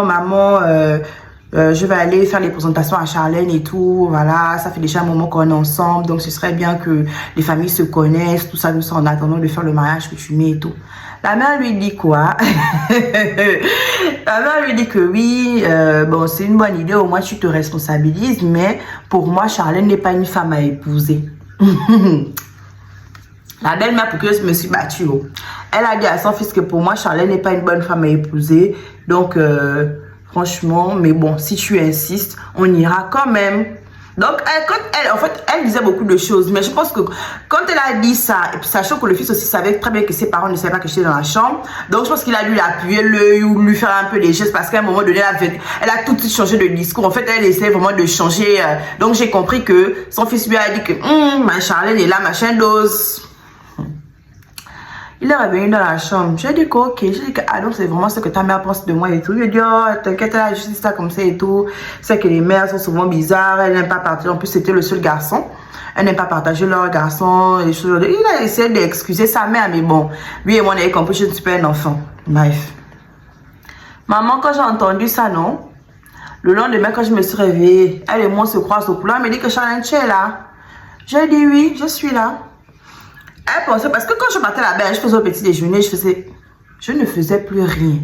maman, je vais aller faire les présentations à Charlène et tout, voilà, ça fait déjà un moment qu'on est ensemble, donc ce serait bien que les familles se connaissent, tout ça en attendant de faire le mariage que tu mets et tout. La mère lui dit quoi? La mère lui dit que oui, bon, c'est une bonne idée, au moins tu te responsabilises, mais pour moi, Charlène n'est pas une femme à épouser. La belle-mère, pour que je me suis battue, oh. Elle a dit à son fils que pour moi, Charlène n'est pas une bonne femme à épouser, donc franchement, mais bon, si tu insistes, on ira quand même. Donc, en fait, elle disait beaucoup de choses, mais je pense que quand elle a dit ça, et puis sachant que le fils aussi savait très bien que ses parents ne savaient pas que j'étais dans la chambre, donc je pense qu'il a dû l'appuyer l'œil ou lui faire un peu des gestes, parce qu'à un moment donné, elle a tout de suite changé de discours. En fait, elle essaie vraiment de changer. Donc, j'ai compris que son fils lui a dit que ma Charlène est là, machin dose. Il est revenu dans la chambre. J'ai dit que ok. J'ai dit que ah donc c'est vraiment ce que ta mère pense de moi et tout. Il a dit oh t'inquiète là, je dis ça comme ça et tout. C'est que les mères sont souvent bizarres. Elle n'aime pas partager. En plus c'était le seul garçon. Elle n'aime pas partager leur garçon. Les choses. Il a essayé d'excuser sa mère, mais bon, lui et moi on avait compris que je ne suis pas un enfant. Bref. Maman, quand j'ai entendu ça, non, le lendemain quand je me suis réveillée, elle et moi on se croisent au couloir. Elle me dit que Charlène tu es là. J'ai dit oui, je suis là. Elle pensait, parce que quand je partais là-bas, je faisais au petit déjeuner, je ne faisais plus rien.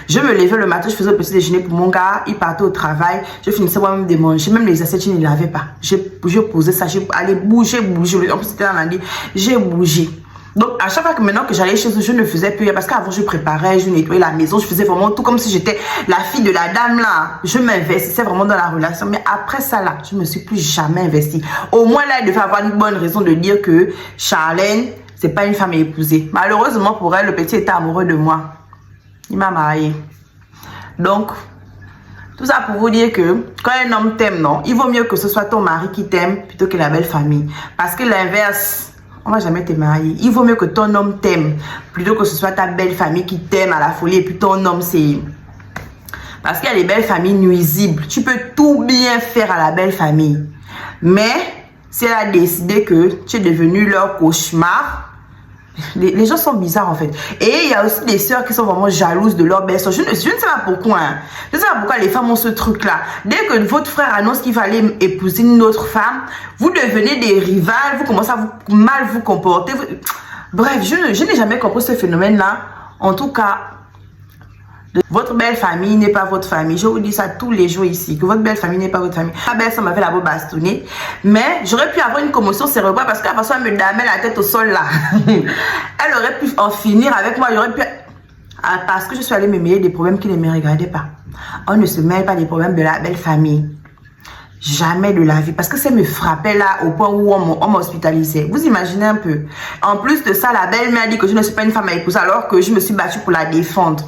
Je me levais le matin, je faisais au petit déjeuner pour mon gars, il partait au travail, je finissais moi-même de manger, même les assiettes, je ne lavais pas. Je posais ça, j'allais bouger. En plus, c'était un lundi, j'ai bougé. Donc, à chaque fois que maintenant que j'allais chez eux, je ne faisais plus rien, parce qu'avant, je préparais, je nettoyais la maison, je faisais vraiment tout comme si j'étais la fille de la dame là. Je m'investissais vraiment dans la relation. Mais après ça là, je ne me suis plus jamais investie. Au moins là, il devait avoir une bonne raison de dire que Charlène, c'est pas une femme à épouser. Malheureusement pour elle, le petit était amoureux de moi. Il m'a mariée. Donc, tout ça pour vous dire que quand un homme t'aime, non, il vaut mieux que ce soit ton mari qui t'aime plutôt que la belle famille. Parce que l'inverse, on va jamais te marier. Il vaut mieux que ton homme t'aime plutôt que ce soit ta belle famille qui t'aime à la folie et puis ton homme c'est... Parce qu'il y a des belles familles nuisibles. Tu peux tout bien faire à la belle famille. Mais si elle a décidé que tu es devenu leur cauchemar, les gens sont bizarres en fait. Et il y a aussi des sœurs qui sont vraiment jalouses de leur belle-sœur. Je ne sais pas pourquoi. Hein. Je ne sais pas pourquoi les femmes ont ce truc-là. Dès que votre frère annonce qu'il va aller épouser une autre femme, vous devenez des rivales, vous commencez à mal vous comporter. Bref, je n'ai jamais compris ce phénomène-là. En tout cas, votre belle famille n'est pas votre famille. Je vous dis ça tous les jours ici, que votre belle famille n'est pas votre famille. Ma belle-sœur m'avait la beau bastonner, mais j'aurais pu avoir une commotion cérébrale parce qu'à façon elle me damait la tête au sol là. Elle aurait pu en finir avec moi. J'aurais pu... Parce que je suis allée me mêler des problèmes qui ne me regardaient pas. On ne se mêle pas des problèmes de la belle famille. Jamais de la vie. Parce que ça me frappait là au point où on m'hospitalisait. Vous imaginez un peu. En plus de ça, la belle-mère dit que je ne suis pas une femme à épouser alors que je me suis battue pour la défendre.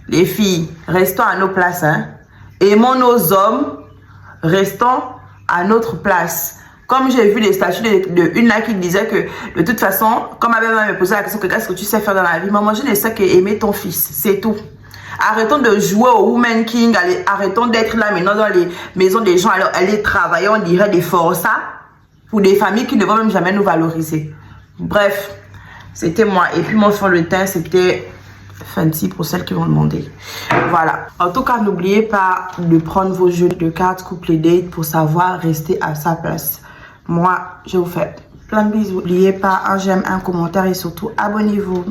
Les filles, restons à nos places. Hein. Aimons nos hommes, restons à notre place. Comme j'ai vu des statuts de une là qui disait que de toute façon, comme ma mère me posait la question que qu'est-ce que tu sais faire dans la vie, maman, je ne sais qu'aimer ton fils, c'est tout. Arrêtons de jouer au Woman King, arrêtons d'être là maintenant dans les maisons des gens, alors aller travailler, on dirait des forçats pour des familles qui ne vont même jamais nous valoriser. Bref, c'était moi. Et puis mon fond de teint, c'était Fenty pour celles qui vont demander. Voilà. En tout cas, n'oubliez pas de prendre vos jeux de cartes couple et date pour savoir rester à sa place. Moi, je vous fais plein de bisous. N'oubliez pas un j'aime, un commentaire et surtout abonnez-vous.